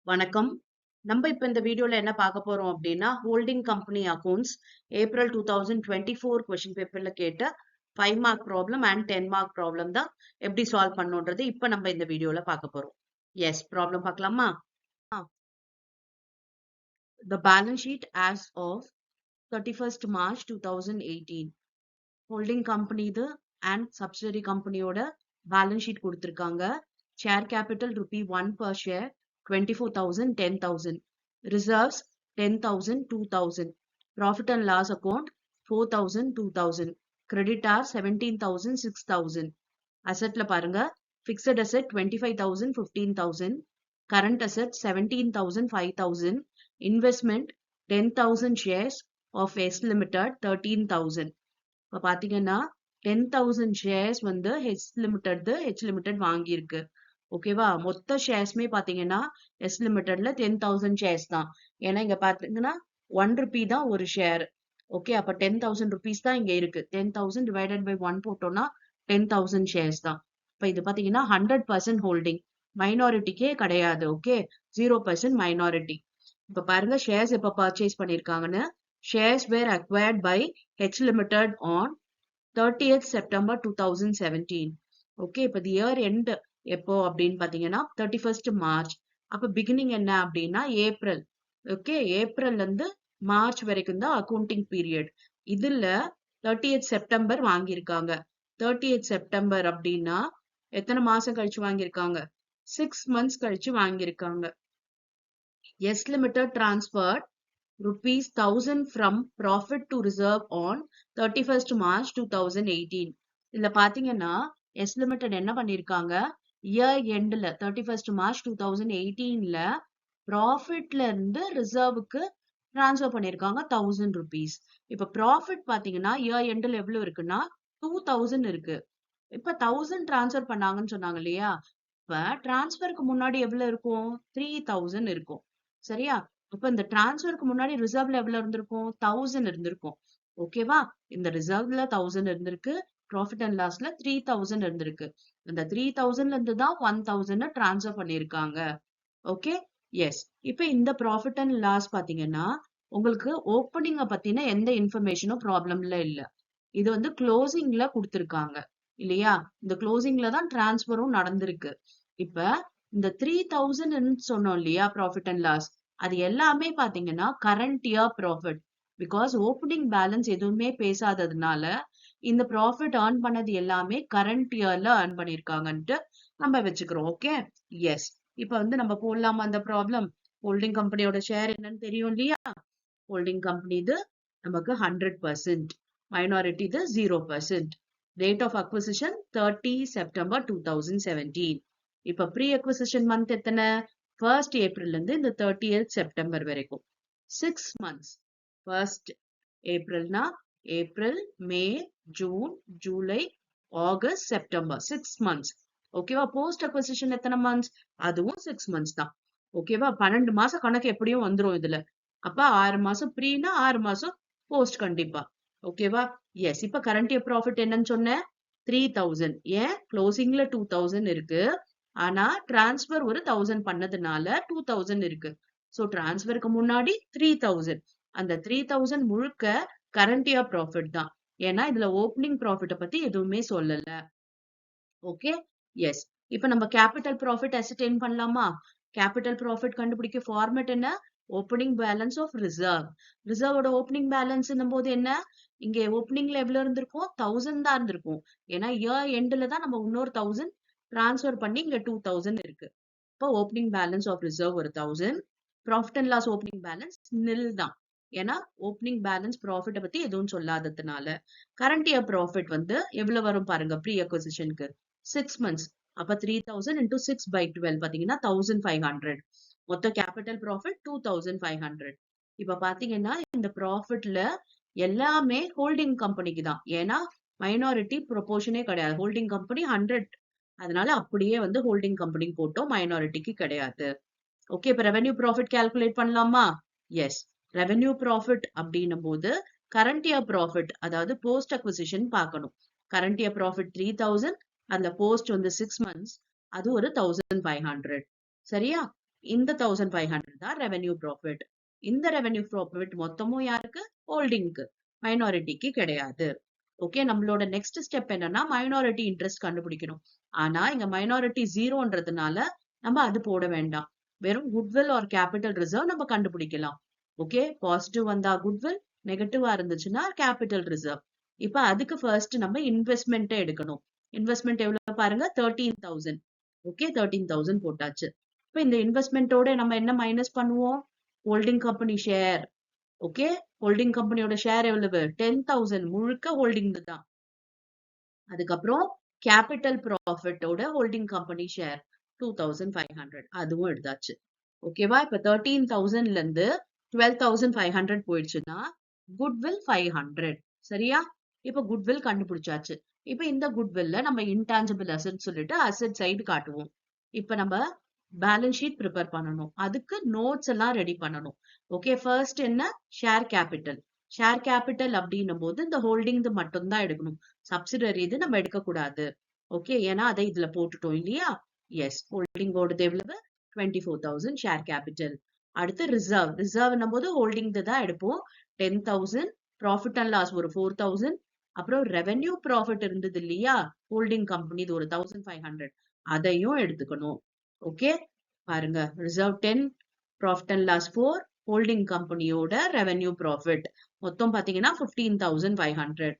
வணக்கம். நம்ம இப்ப இந்த வீடியோல என்ன பார்க்க போறோம் அப்படின்னா, holding company accounts April 2024 question பேப்பர்ல கேட்ட 5 mark problem and 10 mark problem தான் எப்படி சால்வ் பண்ணணும்ன்றது இப்ப நம்ம இந்த வீடியோல பார்க்க போறோம். எஸ், ப்ராப்ளம் பார்க்கலாமா? The balance sheet as of 31st March 2018. Holding company இது அண்ட் சப்சிடரி கம்பெனியோட பேலன்ஸ் ஷீட் கொடுத்திருக்காங்க. Share capital ₹1 per share 24,000 10,000. Reserves 10,000 2,000. Profit and loss account 4,000 2,000. Creditor 17,000 6,000. Assetல பாருங்க, fixed asset 25,000 15,000. Current asset 17,000 5,000. Investment 10,000 shares of S Limited 13,000. இப்ப பாத்தீங்கன்னா 10,000 shares வந்து H limited வாங்கியிருக்கு. ஓகேவா? மொத்த ஷேர்ஸ்மே பாத்தீங்கன்னா எஸ் லிமிடெட்ல 10,000 ஷேர்ஸ் தான். ஏன்னா இங்க பாத்தீங்கன்னா ₹1 தான் ஒரு ஷேர். ஓகே, அப்ப 10,000 rupees தான் இங்க இருக்கு. 10,000 divided by 1 போட்டோம்னா 10,000 ஷேர்ஸ் தான். இப்ப இது பாத்தீங்கன்னா 100% ஹோல்டிங், மைனாரிட்டிக்கே கிடையாது. Okay, 0% minority. இப்ப பாருங்க ஷேர்ஸ் எப்ப purchase பண்ணிருக்காங்கன்னு. Shares were acquired by H Limited on 30th September 2017. Okay, இப்ப the year end எப்போ அப்படின்னு பாத்தீங்கன்னா 31st March. அப்ப பிகினிங் என்ன அப்படின்னா ஏப்ரல். ஓகே, ஏப்ரல்ல இருந்து மார்ச் வரைக்கும் தான் அக்கவுண்டிங் பீரியட். இதுல 30th September வாங்கியிருக்காங்க. 30th September அப்படின்னா எத்தனை மாசம் கழிச்சு வாங்கியிருக்காங்க? 6 months கழிச்சு வாங்கியிருக்காங்க. S Limited transferred ₹1,000 from profit to reserve on 31st March 2018. இதுல பாத்தீங்கன்னா S Limited என்ன பண்ணிருக்காங்க, இயர் எண்ட்ல 31st March 2018ல ப்ராஃபிட்ல இருந்து ரிசர்வுக்கு டிரான்ஸ்ஃபர் பண்ணிருக்காங்க ₹1,000. இப்ப ப்ராஃபிட் பாத்தீங்கன்னா இயர் எண்ட்ல எவ்வளவு இருக்குன்னா 2,000 இருக்கு. இப்ப 1,000 டிரான்ஸ்ஃபர் பண்ணாங்கன்னு சொன்னாங்க இல்லையா? இப்ப டிரான்ஸ்ஃபருக்கு முன்னாடி எவ்வளவு இருக்கும்? 3,000 இருக்கும். சரியா? இப்ப இந்த டிரான்ஸ்ஃபருக்கு முன்னாடி ரிசர்வ்ல எவ்வளவு இருந்திருக்கும்? 1,000 இருந்திருக்கும். ஓகேவா? இந்த ரிசர்வ்ல 1,000 இருந்திருக்கு, ப்ராஃபிட் அண்ட் லாஸ்ல 3,000 இருந்திருக்கு. இந்த 3,000ல இருந்து தான் 1,000 டிரான்ஸ்ஃபர் பண்ணிருக்காங்க. Okay, yes. இப்ப இந்த ப்ராஃபிட் அண்ட் லாஸ் பாத்தீங்கன்னா உங்களுக்கு ஓப்பனிங்க பத்தின எந்த இன்ஃபர்மேஷனும் ப்ராப்ளம்ல இல்ல. இது வந்து க்ளோசிங்ல கொடுத்திருக்காங்க இல்லையா? இந்த க்ளோசிங்ல தான் டிரான்ஸ்ஃபரும் நடந்திருக்கு. இப்ப இந்த 3,000 சொன்னோம் இல்லையா ப்ராஃபிட் அண்ட் லாஸ், அது எல்லாமே பாத்தீங்கன்னா current year profit. Because opening balance எதுவுமே பேசாததுனால இந்த ப்ராஃபிட் ஏர்ன் பண்ணது எல்லாமே கரண்ட் இயர்ல ஏர்ன் பண்ணிருக்காங்கன்ட்டு நம்ம வச்சுக்கிறோம். Okay, yes. இப்ப வந்து நம்ம போடலாமா அந்த ப்ராப்ளம்? ஹோல்டிங் கம்பெனியோட ஷேர் என்னன்னு தெரியும் இல்லையா? ஹோல்டிங் கம்பெனி இது நமக்கு 100%, மைனாரிட்டி இது 0%. Date of acquisition 30 September 2017. இப்ப ப்ரீ அக்விசிஷன் மந்த் எத்தனை? 1st April இருந்து இந்த 30th September வரைக்கும் 6 months. 1st Aprilனா April, May, June, July, August, September 6 months. ஓகேவா? போஸ்ட் அக்விசிஷன் எத்தனை மந்த்ஸ்? அதுவும் 6 months தான். ஓகேவா? 12 மாசம் கணக்கு எப்படியும் வந்துரும் இதுல. அப்ப 6 மாசம் ப்ரீனா 6 மாசம் போஸ்ட் கண்டிப்பா. ஓகேவா? எஸ். இப்ப கரண்ட் இயர் ப்ராஃபிட் என்னன்னு சொன்னேன்? 3,000. ஏன்? க்ளோசிங்ல 2,000 இருக்கு. ஆனா டிரான்ஸ்ஃபர் ஒரு 1,000 பண்ணதுனால 2,000 இருக்கு. சோ டிரான்ஸ்ஃபருக்கு முன்னாடி 3,000. அந்த 3,000 முழுக்க கரண்ட் இயர் ப்ராஃபிட் தான். ஏன்னா இதுல ஓப்பனிங் ப்ராஃபிட்ட பத்தி எதுவுமே சொல்லல. Okay, yes. இப்ப நம்ம கேபிட்டல் ப்ராஃபிட் அசர்டைன் பண்ணலாமா? கேபிட்டல் ப்ராஃபிட் கண்டுபிடிக்க ஃபார்மேட் என்ன? Opening balance of reserve. ரிசர்வோட ஓப்பனிங் பேலன்ஸ் போது என்ன? இங்க ஓப்பனிங்ல எவ்வளவு இருந்திருக்கும்? 1,000 தான் இருந்திருக்கும். ஏன்னா இயர் எண்ட்ல தான் நம்ம இன்னொரு 1,000 டிரான்ஸ்ஃபர் பண்ணி இங்க 2,000 இருக்கு. இப்போ ஓப்பனிங் பேலன்ஸ் ஆஃப் ரிசர்வ் ஒரு 1,000. Profit and loss opening balance nil தான். ஏன்னா ஓப்பனிங் பேலன்ஸ் ப்ராஃபிட்ட பத்தி எதுவும் சொல்லாததுனால. கரண்ட் இயர் ப்ராஃபிட் வந்து எவ்வளவு வரும் பாருங்க ப்ரீ அக்விசிஷனுக்கு? 6 months. அப்ப 3,000 into 6 by 12 பாத்தீங்கன்னா 1,500. மொத்த கேபிட்டல் ப்ராஃபிட் 2,500. இப்ப பாத்தீங்கன்னா இந்த ப்ராஃபிட்ல எல்லாமே ஹோல்டிங் கம்பெனிக்கு தான். ஏன்னா மைனாரிட்டி ப்ரொபோர்ஷனே கிடையாது. Holding company 100. அதனால அப்படியே வந்து ஹோல்டிங் கம்பெனி போட்டோம், மைனாரிட்டிக்கு கிடையாது. ஓகே, இப்ப ரெவென்யூ ப்ராஃபிட் கால்குலேட் பண்ணலாமா? எஸ். ரெவென்யூ ப்ராஃபிட் அப்படின்னும் போது கரண்ட் இயர் ப்ராஃபிட், அதாவது போஸ்ட் அக்விசிஷன் பார்க்கணும். கரண்ட் இயர் ப்ராஃபிட் 3,000, அதுல போஸ்ட் வந்து 6 months, அது ஒரு 1,500. சரியா? இந்த 1500 தான் ரெவென்யூ ப்ராஃபிட். இந்த ரெவென்யூ ப்ராஃபிட் மொத்தமும் யாருக்கு? ஹோல்டிங்க்கு, மைனாரிட்டிக்கு கிடையாது. ஓகே, நம்மளோட நெக்ஸ்ட் ஸ்டெப் என்னன்னா மைனாரிட்டி இன்ட்ரெஸ்ட் கண்டுபிடிக்கணும். ஆனா இங்க மைனாரிட்டி ஜீரோன்றதுனால நம்ம அது போட வேண்டாம். வெறும் குட்வில் ஆர் கேபிட்டல் ரிசர்வ் நம்ம கண்டுபிடிக்கலாம். ஓகே, பாசிட்டிவ் வந்தா குட்வில், நெகட்டிவா இருந்துச்சுன்னா கேபிட்டல் ரிசர்வ். இப்ப அதுக்கு ஃபர்ஸ்ட் நம்ம இன்வெஸ்ட்மெண்ட் எடுக்கணும். இன்வெஸ்ட்மெண்ட் எவ்வளவு பாருங்க, 13,000. ஓகே, 13,000 போட்டாச்சு. இப்ப இந்த இன்வெஸ்ட்மெண்டோட நம்ம என்ன மைனஸ் பண்ணுவோம்? Holding company share. Okay, holding கம்பெனியோட ஷேர் எவ்வளவு? 10,000 முழுக்க ஹோல்டிங் தான். அதுக்கப்புறம் கேபிட்டல் ப்ராஃபிட்டோட ஹோல்டிங் கம்பெனி ஷேர் 2,500 அதுவும் எடுத்தாச்சு. ஓகேவா? இப்ப 13,000ல இருந்து 12,500 போயிடுச்சுன்னா குட்வில் 500. சரியா? இப்ப குட்வில் கண்டுபிடிச்சாச்சு. இப்ப இந்த குட்வில்ல நம்ம இன்டான்ஜிபிள் அசெட் சொல்லிட்டு அசெட் சைடு காட்டுவோம். இப்ப நம்ம பேலன்ஸ் ஷீட் ப்ரிப்பேர் பண்ணணும். அதுக்கு நோட்ஸ் எல்லாம் ரெடி பண்ணணும். ஓகே, ஃபர்ஸ்ட் என்ன? Share capital. ஷேர் கேபிட்டல் அப்படின்னும் போது இந்த ஹோல்டிங் மட்டும் தான் எடுக்கணும். சப்சிடரி இது நம்ம எடுக்க கூடாது. ஓகே, ஏன்னா அதை இதுல போட்டுட்டோம் இல்லையா? எஸ், ஹோல்டிங்கோடது எவ்வளவு? 24,000 ஷேர் கேபிட்டல். அடுத்து ரிசர்வ். ரிசர்வ்னும் போது ஹோல்டிங் தான் எடுப்போம். 10,000. ப்ராஃபிட் அண்ட் லாஸ் ஒரு 4,000. அப்புறம் ரெவென்யூ ப்ராஃபிட் இருந்தது இல்லையா, ஹோல்டிங் கம்பெனி, இது ஒரு 1,500. அதையும் எடுத்துக்கணும். ஓகே, பாருங்க, reserve 10, profit and loss 4, holding கம்பெனியோட ரெவென்யூ ப்ராஃபிட் மொத்தம் பாத்தீங்கன்னா 15,500.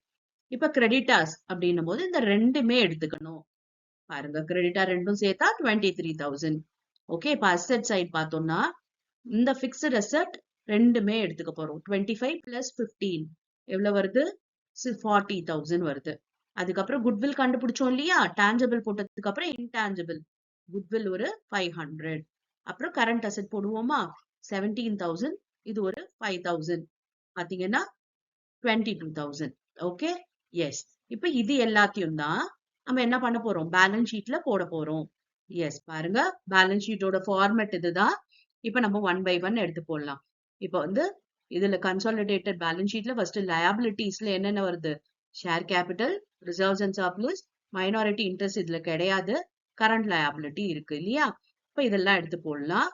இப்ப கிரெடிட்டாஸ் அப்படின்னும் போது இந்த ரெண்டுமே எடுத்துக்கணும். பாருங்க, கிரெடிட்டா ரெண்டும் சேர்த்தா 23,000. ஓகே, இப்ப அசெட் சைட் பார்த்தோம்னா இந்த பிக்ஸ்ட் அசெட் ரெண்டுமே எடுத்துக்க போறோம். 25 பிளஸ் 15 எவ்வளவு வருது? 40,000 வருது. அதுக்கப்புறம் குட்வில் கண்டுபிடிச்சோம் இல்லையா, டான்ஜிபிள் போட்டதுக்கு அப்புறம் இன்டான்ஜிபிள். குட்வில் ஒரு 500. அப்புறம் கரண்ட் அசெட் போடுவோமா, 17,000. இது ஒரு 5,000. பாத்தீங்கன்னா 22,000. Okay, yes. இப்ப இது எல்லாத்தையும் தான் நம்ம என்ன பண்ண போறோம்? பேலன்ஸ் ஷீட்ல போட போறோம். எஸ், பாருங்க, பேலன்ஸ் ஷீட்டோட ஃபார்மேட் இதுதான். இப்ப நம்ம 1 by 1 எடுத்து போடலாம். இப்ப வந்து இதுல கன்சாலிடேட்டட் பேலன்ஸ் ஷீட்ல ஃபர்ஸ்ட் லயபிலிட்டிஸ்ல என்னென்ன வருது? Share capital, reserves and surplus, minority interest இதுல கிடையாது, கரண்ட் லயபிலிட்டி இருக்கு இல்லையா? இப்ப இதெல்லாம் எடுத்து போடலாம்.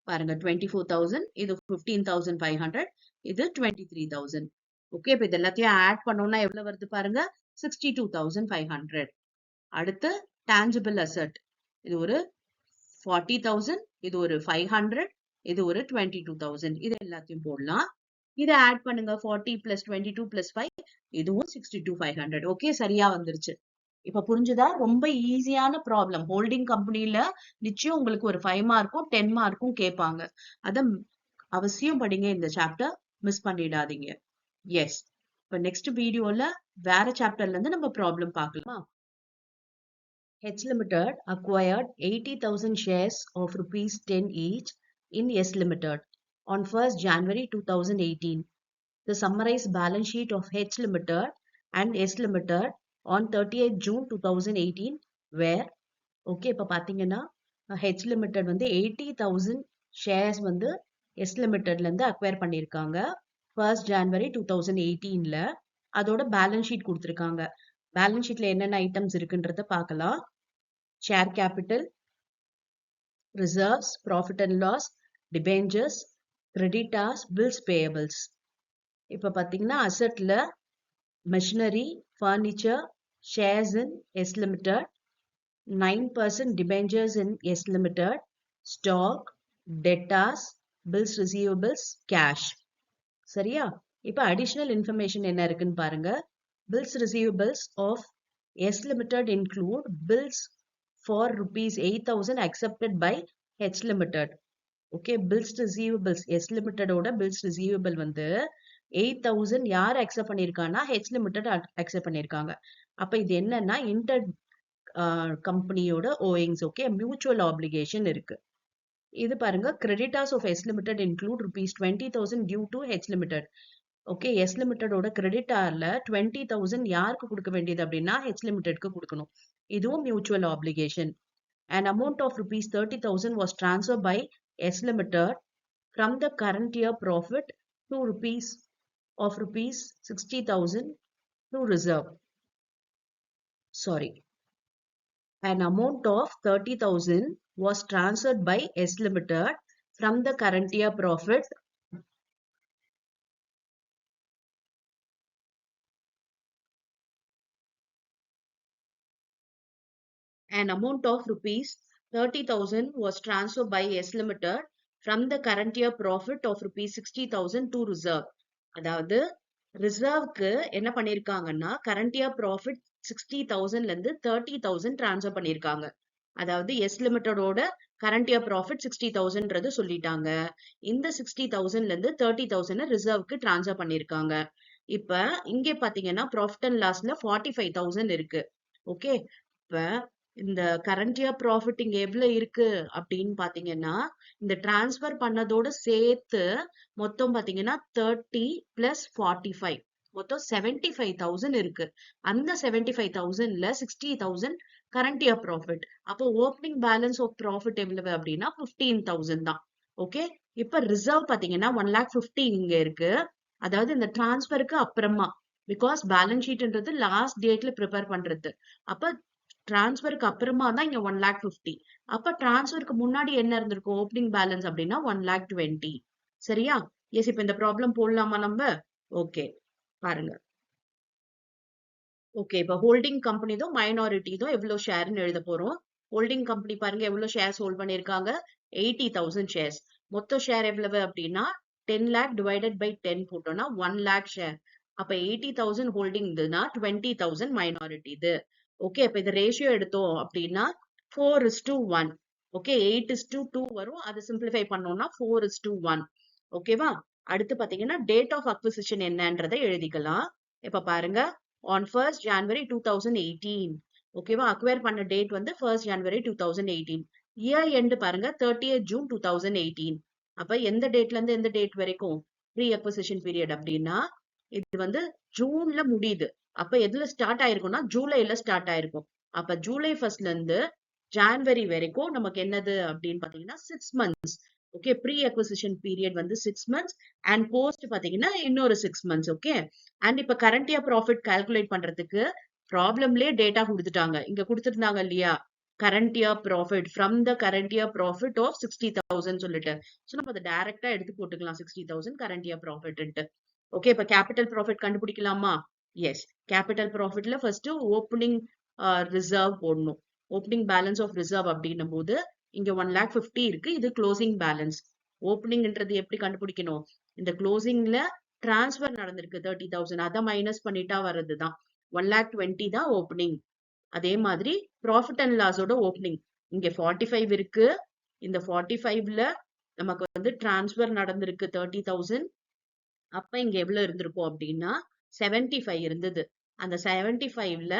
பாருங்க, 24,000, இது 15,500, இது 23,000. ஓகே, இப்ப இது எல்லாத்தையும் ஆட் பண்ணோம்னா எவ்வளவு வருது பாருங்க, 62,500. அடுத்து டான்ஜிபிள் அசெட், இது ஒரு 40,000, இது ஒரு 500, இது ஒரு 22,000. இது எல்லாத்தையும் போடலாம். இதை ஆட் பண்ணுங்க, 40 பிளஸ் 22 பிளஸ் 5, இதுவும் 62,500. ஓகே, சரியா வந்துருச்சு. இப்ப புரிஞ்சுதா? ரொம்ப ஈஸியான ப்ராப்ளம். ஹோல்டிங் கம்பெனில நிச்சயம் உங்களுக்கு ஒரு 5 மார்க்கும் 10 மார்க்கும் கேட்பாங்க. அத அவசியம் படிங்க. இந்த சாப்டர் மிஸ் பண்ணிடாதீங்க. எஸ், இப்ப நெக்ஸ்ட் வீடியோல வேற சாப்டர்ல இருந்து நம்ம ப்ராப்ளம் பார்க்கலாமா? H Limited acquired 80,000 shares of rupees 10 each in S Limited on 1st January 2018. The summarized balance sheet of H Limited and S Limited on 30th June 2018 where, okay, இப்ப பாத்தீங்கன்னா H Limited வந்து 80,000 shares வந்து S Limitedல இருந்து acquire பண்ணிருக்காங்க 1st January 2018ல. அதோட balance sheet கொடுத்திருக்காங்க. Balance ஷீட்ல என்னென்ன ஐட்டம்ஸ் இருக்குன்றத பார்க்கலாம். Share capital, reserves, profit and loss, debentures, creditors, bills payables. இப்ப பாத்தீங்கன்னா அசெட்ல machinery, furniture, shares in S limited, 9% debentures in S Limited, stock, debtors, bills receivables, cash. சரியா? இப்ப additional information என்ன இருக்குன்னு பாருங்க. Bills receivables of S Limited include bills for rupees 8,000 accepted by H Limited. Okay, bills receivables S Limited ஓட bills receivable வந்து 8,000 யார் accept பண்ணிருக்கானா H Limited accept பண்ணிருக்காங்க. அப்ப இது என்னன்னா inter கம்பெனியோட ஓயிங்ஸ். ஓகே, மியூச்சுவல் ஆப்ளிகேஷன் இருக்கு. இது பாருங்க, creditors of S limited include rupees 20,000 due to H limited. Okay, S லிமிடெடோட கிரெடிட்டார்ல 20,000 யாருக்கு கொடுக்க வேண்டியது அப்படின்னா ஹெச் லிமிடெட்க்கு கொடுக்கணும். இதுவும் mutual application. An amount of rupees 30,000 was transferred by S Limited from the current year profit to rupees 60,000 to reserve. Sorry. An amount of 30,000 was transferred by S Limited from the current year profit an amount of rupees 30,000 was transferred by S Limited from the current year profit of rupees 60,000 to reserve. அதாவது ரிசர்வ்க்கு என்ன பண்ணிருக்காங்கன்னா current year profit 60,000ல இருந்து 30,000 transfer பண்ணிருக்காங்க. அதாவது S லிமிட்டடோட current year profit 60,000ன்றது சொல்லிட்டாங்க. இந்த 60,000ல இருந்து 30,000 ரிசர்வ்க்கு transfer பண்ணிருக்காங்க. இப்ப இங்கே பாத்தீங்கன்னா ப்ராஃபிட் அண்ட் லாஸ்ல 45,000 இருக்கு. ஓகே, இப்ப இந்த கரண்ட் இயர் ப்ராஃபிட் இங்க எவ்வளவு இருக்கு அப்படின்னு பாத்தீங்கன்னா இந்த டிரான்ஸ்ஃபர் பண்ணதோட சேர்த்து மொத்தம் பாத்தீங்கன்னா 30 பிளஸ் 45 மொத்தம் 75,000 இருக்கு. அந்த 75,000ல 60,000 கரண்ட் இயர் ப்ராஃபிட். அப்போ ஓப்பனிங் பேலன்ஸ் ஆஃப் ப்ராஃபிட் எவ்வளவு அப்படின்னா 15,000 தான். ஓகே, இப்ப ரிசர்வ் பாத்தீங்கன்னா 1,50,000 இங்க இருக்கு. அதாவது இந்த டிரான்ஸ்ஃபருக்கு அப்புறமா, பிகாஸ் பேலன்ஸ் ஷீட்ன்றது லாஸ்ட் டேட்ல ப்ரிப்பேர் பண்றது. அப்ப டிரான்ஸ்ஃபருக்கு அப்புறமா தான் இங்க 1,50,000. அப்ப டிரான்ஸ்ஃபருக்கு முன்னாடி என்ன இருந்திருக்கும் ஓப்பனிங் பேலன்ஸ் அப்படின்னா 1,20,000. சரியா? எஸ், இப்ப இந்த ப்ராப்ளம் போடலாமா நம்ம? ஓகே, பாருங்க. ஓகே, இப்ப ஹோல்டிங் கம்பெனி தான் மைனாரிட்டி தான் எவ்வளவு ஷேர்னு எழுத போறோம். ஹோல்டிங் கம்பெனி பாருங்க எவ்வளவு ஷேர்ஸ் ஹோல்ட் பண்ணிருக்காங்க, 80,000 ஷேர்ஸ். மொத்த ஷேர் எவ்வளவு அப்படின்னா 10 lakh divided by 10 போட்டோம்னா 1 lakh ஷேர். அப்ப 80,000 ஹோல்டிங் இதுனா 20,000 மைனாரிட்டி இது. ஓகே, அப்ப இது ரேஷியோ எடுத்தோம் அப்படின்னா 4:1. ஓகே, 8:2 வரும். அதை சிம்பிளிஃபை பண்ணோம்னா 4:1. ஓகேவா? அடுத்து பாத்தீங்கன்னா டேட் ஆஃப் அக்விசிஷன் என்னன்றதை எழுதிக்கலாம். இப்ப பாருங்க, on 1st January 2018. ஓகேவா? அக்வயர் பண்ண டேட் வந்து 1st January 2018. இயர் எண்ட் பாருங்க 30th June 2018. அப்ப எந்த டேட்ல இருந்து எந்த டேட் வரைக்கும் ப்ரீ அக்விசிஷன் பீரியட் அப்படின்னா இது வந்து ஜூன்ல முடியுது. அப்ப எதுல ஸ்டார்ட் ஆயிருக்கும்னா ஜூலைல ஸ்டார்ட் ஆயிருக்கும். அப்ப ஜூலை 1st இருந்து ஜான்வரி வரைக்கும் நமக்கு என்னது அப்படின்னு பாத்தீங்கன்னா 6 months. Okay, pre acquisition period வந்து 6 months அண்ட் போஸ்ட் பாத்தீங்கன்னா இன்னொரு 6 months. ஓகே, அண்ட் இப்ப கரண்ட் இயர் ப்ராஃபிட் கால்குலேட் பண்றதுக்கு ப்ராப்ளம்லயே டேட்டா கொடுத்துட்டாங்க. இங்க கொடுத்துருந்தாங்க இல்லையா, current year profit from the current year profit of 60,000 சொல்லிட்டு. சோ நம்ம அதை டைரக்டா எடுத்து போட்டுக்கலாம் 60,000 கரண்ட் இயர் ப்ராஃபிட். ஓகே, இப்ப கேபிட்டல் ப்ராஃபிட் கண்டுபிடிக்கலாமா? எஸ், கேபிட்டல் ப்ராஃபிட்ல ஃபர்ஸ்ட் ஓப்பனிங் ரிசர்வ் போடணும். ஓப்பனிங் பேலன்ஸ் ஆஃப் ரிசர்வ் அப்படின்னும் போது இங்க 1,50,000 இருக்கு. இது க்ளோசிங் பேலன்ஸ். ஓப்பனிங்ன்றது எப்படி கண்டுபிடிக்கணும்? இந்த க்ளோசிங்ல டிரான்ஸ்ஃபர் நடந்திருக்கு 30,000, அதை மைனஸ் பண்ணிட்டா வர்றதுதான் 1,20,000 தான் ஓப்பனிங். அதே மாதிரி ப்ராஃபிட் அண்ட் லாஸோட ஓப்பனிங் இங்க 45 இருக்கு. இந்த 45ல நமக்கு வந்து டிரான்ஸ்ஃபர் நடந்திருக்கு 30,000. அப்ப இங்க எவ்வளவு இருந்திருக்கும் அப்படின்னா 75 இருந்தது. அந்த 75ல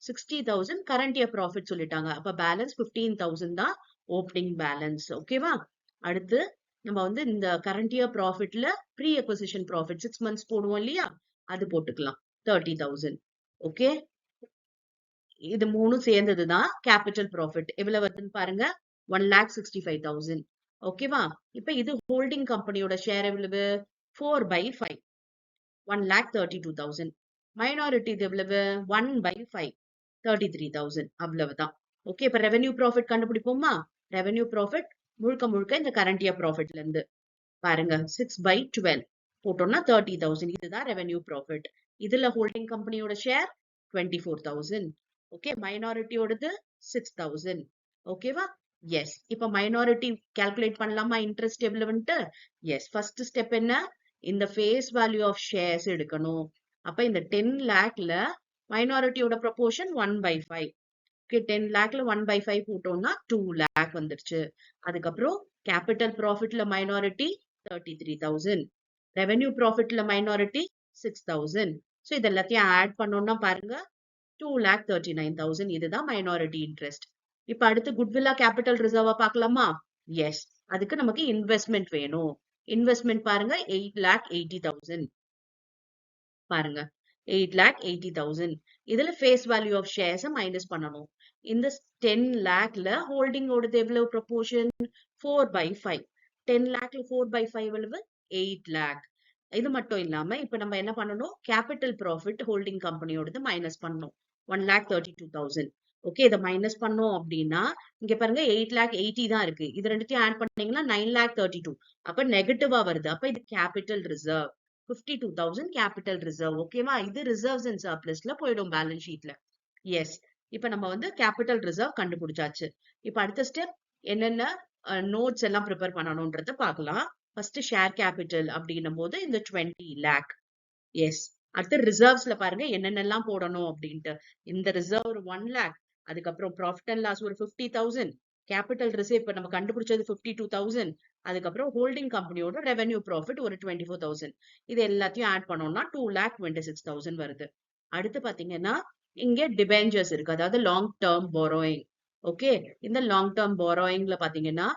60,000 கரண்ட் இயர் ப்ராஃபிட் சொல்லிட்டாங்க. அப்ப பேலன்ஸ் 15,000 தான் ஓப்பனிங் பேலன்ஸ். ஓகேவா? அடுத்து நம்ம வந்து இந்த கரண்ட் இயர் ப்ராஃபிட்ல ப்ரீ அக்விசிஷன் ப்ராஃபிட் 6 months போடுவோம் இல்லையா, அது போட்டுக்கலாம் 30,000. ஓகே, இது மூணும் சேர்ந்ததுதான் கேபிட்டல் ப்ராஃபிட். எவ்வளவு வருதுன்னு பாருங்க, 1,65,000. ஓகேவா? இப்ப இது ஹோல்டிங் கம்பெனியோட ஷேர் எவ்வளவு, 4/5, 1,32,000. மைனாரிட்டி இது எவ்வளவு, 1/5, 33,000. அவ்வளவுதான். ஓகே, இப்ப ரெவென்யூ ப்ராஃபிட் கண்டுபிடிப்போமா? ரெவென்யூ ப்ராஃபிட் முழுக்க முழுக்க இந்த கரண்ட் இயர் ப்ராஃபிட்ல இருந்து பாருங்க 6/12 போட்டோம்னா 30,000. இதுதான் ரெவென்யூ ப்ராஃபிட். இதுல ஹோல்டிங் கம்பெனியோட ஷேர் 24,000. ஓகே, மைனாரிட்டியோடது 6,000. ஓகேவா? எஸ், இப்ப மைனாரிட்டி கால்குலேட் பண்ணலாமா இன்ட்ரெஸ்ட் எவ்வளவுன்ட்டு? எஸ், ஃபர்ஸ்ட் ஸ்டெப் என்ன, இந்த ஃபேஸ் வேல்யூ ஆஃப் ஷேர்ஸ் எடுக்கணும். அப்ப இந்த 10 lakhல மைனாரிட்டியோட ப்ரொபோர்ஷன் 1/5. ஓகே, 10 lakhல 1/5 போட்டோம்னா 2 lakh வந்துருச்சு. அதுக்கப்புறம் கேபிட்டல் ப்ராஃபிட்ல மைனாரிட்டி 33,000, ரெவென்யூ ப்ராஃபிட்ல மைனாரிட்டி 6,000. சோ இது எல்லாத்தையும் ஆட் பண்ணோம்னா பாருங்க 2,39,000. இதுதான் மைனாரிட்டி இன்ட்ரெஸ்ட். இப்ப அடுத்து குட்வில்லா கேபிட்டல் ரிசர்வா பார்க்கலாமா? எஸ், அதுக்கு நமக்கு இன்வெஸ்ட்மெண்ட் வேணும். இன்வெஸ்ட்மெண்ட் பாருங்க 8,80,000. பாருங்க 8,80,000. இதுல face value of shares minus பண்ணணும். இந்த 10 lakhல ஹோல்டிங் ஓடது எவ்வளவு ப்ரொபோர்ஷன், 4/5. 10 lakhல 4/5 எவ்வளவு, 8 lakh. இது மட்டும் இல்லாம இப்ப நம்ம என்ன பண்ணணும், கேபிட்டல் ப்ராஃபிட் ஹோல்டிங் கம்பெனியோடது மைனஸ் பண்ணணும், 1,32,000. ஓகே, இதை மைனஸ் பண்ணோம் அப்படின்னா இங்க பாருங்க 8,80,000 தான் இருக்கு. இது ரெண்டுத்தையும் ஆட் பண்ணீங்கன்னா 9,32,000. அப்ப நெகட்டிவா வருது. அப்ப இது கேபிட்டல் ரிசர்வ் 52,000 கேபிட்டல் ரிசர்வ். ஓகேவா? இது ரிசர்வ்ஸ் அண்ட் சர்ப்ளஸ்ல போயிடும் பேலன்ஸ் ஷீட்ல. எஸ். இப்ப நம்ம வந்து கேபிட்டல் ரிசர்வ் கண்டுபிடிச்சாச்சு. இப்ப அடுத்த ஸ்டெப் என்னென்ன நோட்ஸ் எல்லாம் ப்ரிப்பேர் பண்ணணும்ன்றத பார்க்கலாம். ஃபர்ஸ்ட் ஷேர் கேபிட்டல் அப்படின்னும் போது இந்த 20 lakh. எஸ். அடுத்து ரிசர்வ்ஸ்ல பாருங்க என்னென்னலாம் போடணும் அப்படின்ட்டு. இந்த ரிசர்வ் ஒரு 1 lakh. அதுக்கப்புறம் ப்ராஃபிட் அண்ட் லாஸ் ஒரு 50,000. கேபிட்டல் ரிசர்வ் இப்ப நம்ம கண்டுபிடிச்சது 52,000. அதுக்கப்புறம் ஹோல்டிங் கம்பெனியோட ரெவென்யூ ப்ராஃபிட் ஒரு 24,000. இது எல்லாத்தையும் ஆட் பண்ணோம்னா 2,26,000 வருது. அடுத்து பாத்தீங்கன்னா இங்க டிபெஞ்சர்ஸ் இருக்கு. அதாவது லாங் டேர்ம் borrowing. ஓகே, இந்த லாங் டேர்ம் borrowingல பாத்தீங்கன்னா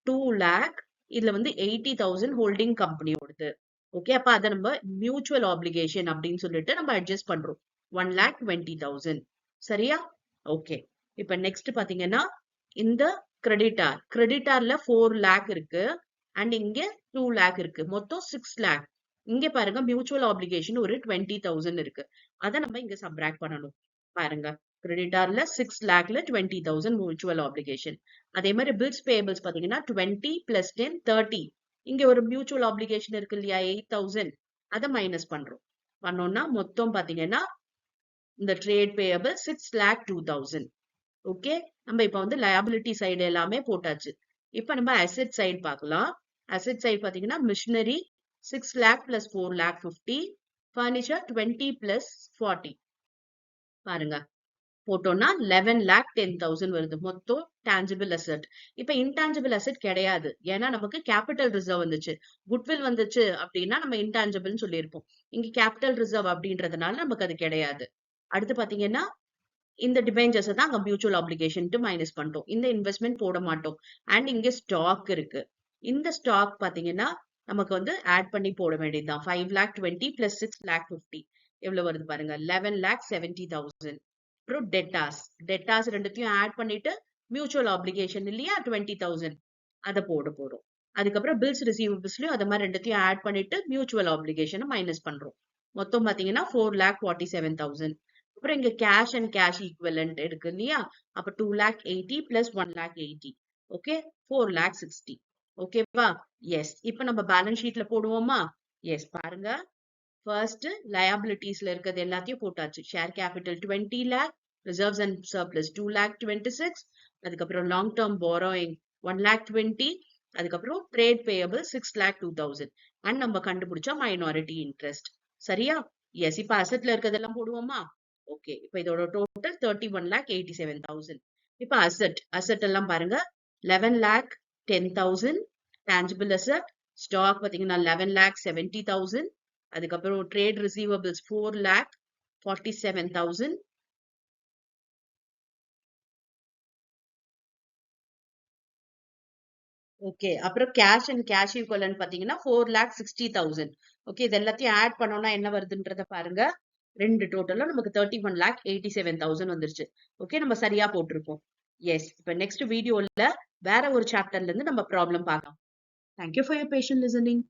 2 lakh. இதுல வந்து 80,000 ஹோல்டிங் கம்பெனியோடது. ஓகே, அப்ப அதை நம்ம மியூச்சுவல் ஆப்ளிகேஷன் அப்படின்னு சொல்லிட்டு நம்ம அட்ஜஸ்ட் பண்றோம். 1,20,000. சரியா? ஓகே. இப்ப நெக்ஸ்ட் பாத்தீங்கன்னா இந்த கிரெடிட்டார்ல 4 lakh இருக்கு அண்ட் இங்க 2 lakh இருக்கு. மொத்தம் 6 lakh. இங்க பாருங்க மியூச்சுவல் ஆப்ளிகேஷன் ஒரு 20,000 இருக்கு. அதை நம்ம இங்க சப்ராக்ட் பண்ணணும். பாருங்க, கிரெடிட்டார்ல 6 lakhல 20,000 மியூச்சுவல் ஆப்ளிகேஷன். அதே மாதிரி பில்ஸ் பேபிள்ஸ் பாத்தீங்கன்னா 20 பிளஸ் 10 30. இங்க ஒரு மியூச்சுவல் ஆப்ளிகேஷன் இருக்கு இல்லையா 8,000. அதை மைனஸ் பண்றோம். பண்ணோம்னா மொத்தம் பாத்தீங்கன்னா இந்த ட்ரேட் பேயபிள் 6,02,000. ஓகே, நம்ம இப்ப வந்து லயபிலிட்டி சைடு எல்லாமே போட்டாச்சு. இப்ப நம்ம அசெட் சைடு பார்க்கலாம். அசெட் சைடு பாத்தீங்கன்னா machinery 6 lakh plus 4 lakh 50. Furniture 20 plus 40. பாருங்க, போட்டோம்னா 11 lakh 10,000 வருது. மொத்தம் டான்ஜிபிள் அசெட். இப்ப இன்டான்ஜிபிள் அசெட் கிடையாது. ஏன்னா நமக்கு கேபிட்டல் ரிசர்வ் வந்துச்சு. குட்வில் வந்துச்சு அப்படின்னா நம்ம இன்டான்ஜிபிள்னு சொல்லியிருப்போம். இங்க கேபிட்டல் ரிசர்வ் அப்படின்றதுனால நமக்கு அது கிடையாது. அடுத்து பாத்தீங்கன்னா இந்த டிபெஞ்சர்ஸ் தான் அங்க மியூச்சுவல் ஆப்ளிகேஷன் மைனஸ் பண்ணிட்டோம். இந்த இன்வெஸ்ட்மெண்ட் போட மாட்டோம். அண்ட் இங்க ஸ்டாக் இருக்கு. இந்த ஸ்டாக் பாத்தீங்கன்னா நமக்கு வந்து ஆட் பண்ணி போட வேண்டியதுதான். 5,20,000 plus 6,50,000 எவ்வளவு வருது பாருங்க, 11,70,000. அப்புறம் டெட்டாஸ் ரெண்டுத்தையும் ஆட் பண்ணிட்டு மியூச்சுவல் ஆப்ளிகேஷன் இல்லையா 20,000 அதை போட போறோம். அதுக்கப்புறம் பில்ஸ் ரிசீவபிள்ஸ்லயும் அது மாதிரி ரெண்டுத்தையும் ஆட் பண்ணிட்டு மியூச்சுவல் ஆப்ளிகேஷனை மைனஸ் பண்றோம். மொத்தம் பாத்தீங்கன்னா 4,47,000. அப்புறம் இங்க கேஷ் அண்ட் கேஷ் ஈக்குவலண்ட் இருக்கு இல்லையா? அப்ப 2,80,000 பிளஸ் 1,80,000. ஓகே, 4,60,000. ஓகேவா? எஸ். இப்ப நம்ம பேலன்ஸ் ஷீட்ல போடுவோமா? எஸ். பாருங்க, ஃபர்ஸ்ட் லயபிலிட்டிஸ்ல இருக்கிறது எல்லாத்தையும் போட்டாச்சு. Share capital 20 lakh, reserves and surplus 2,26,000. அதுக்கப்புறம் லாங் டேர்ம் borrowing 1,20,000. அதுக்கப்புறம் ட்ரேட் பேயபிள் 6,02,000. அண்ட் நம்ம கண்டுபிடிச்ச மைனாரிட்டி இன்ட்ரெஸ்ட். சரியா? எஸ். இப்ப அசெட்ல இருக்கிறதெல்லாம் போடுவோமா? ஓகே, இப்ப இதோட டோட்டல் 31,87,000. இப்ப அசெட் எல்லாம் பாருங்க, 11,10,000 டான்ஜிபிள் அசெட். ஸ்டாக் பாத்தீங்கன்னா 11,70,000. அதுக்கப்புறம் ட்ரேட் ரிசீவபிள்ஸ் 4,47,000. ஓகே, அப்புறம் கேஷ் அண்ட் கேஷ் ஈக்குவலன்ட் பாத்தீங்கன்னா 4,60,000. ஓகே, இது எல்லாத்தையும் ஆட் பண்ணோம்னா என்ன வருதுன்றத பாருங்க. ரெண்டு டோட்டலும் நமக்கு 31,87,000 வந்துருச்சு. ஓகே, நம்ம சரியா போட்டிருக்கோம். எஸ். இப்ப நெக்ஸ்ட் வீடியோல வேற ஒரு சாப்டர்ல இருந்து நம்ம ப்ராப்ளம் பார்க்கலாம். Thank you for your patient listening.